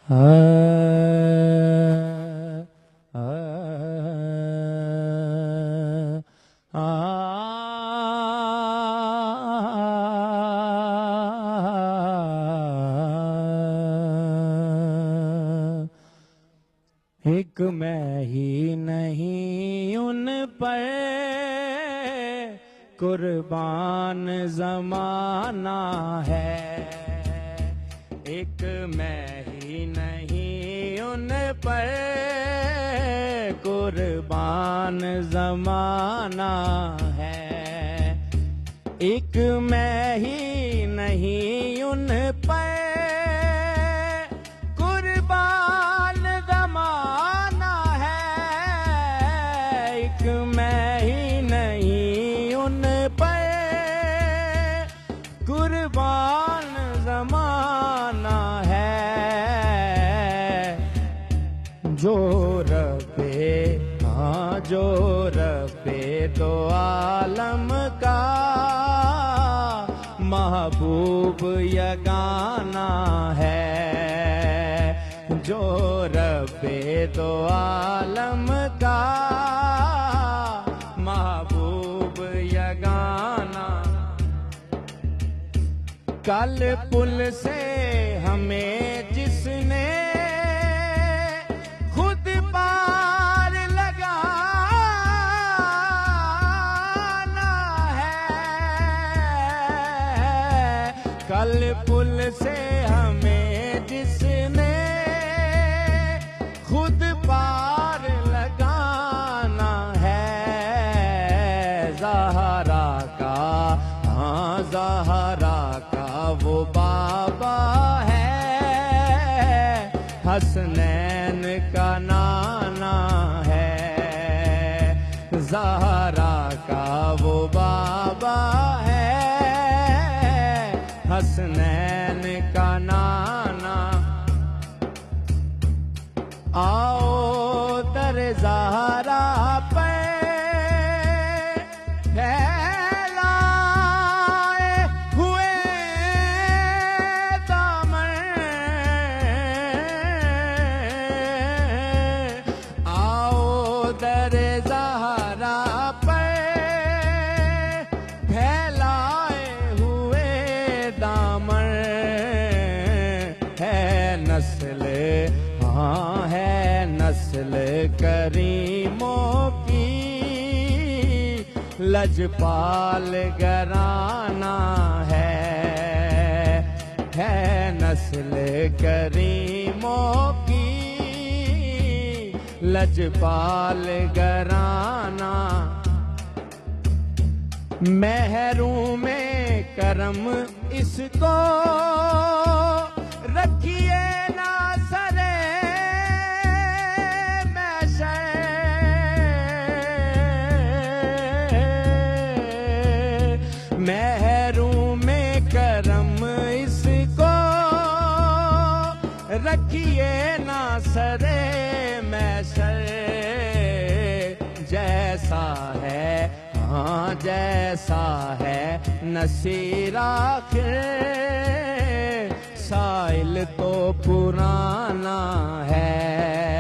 एक मैं ही नहीं उन पर कुर्बान ज़माना है। एक मैं ही नहीं उन पर कुर्बान ज़माना है। एक मैं ही नहीं उन पर कुर्बान ज़माना है। एक मैं ही नहीं उन पर कुर्बान ज़माना है। जो रब्बे हाँ जो रब्बे दो आलम का महबूब यगाना है। जो रब्बे दो आलम का महबूब यगाना। कल पुल से हमें जिसने खुद पार लगाना है। कल पुल से हमें जिसने खुद पार लगाना है। ज़हरा का हाँ ज़हरा का वो बाबा है। हसनैन का नाना है। ज़हरा का वो बाबा है। हसनैन का नाना। आओ दर ज़हरा पे फैलाए हुए दामन। आओ दर ज़हरा पे फैलाए हुए दामन। है नस्ल हाँ है नस्ल करीमों की लजपाल घराना है नस्ल करीमों की लजपाल घराना। महरूम में करम इसको रखिए ना सरे महरूम में करम इसको रखिए ना सरे मैशर। जैसा है हाँ जैसा है नसीर आखिर साइल तो पुराना है।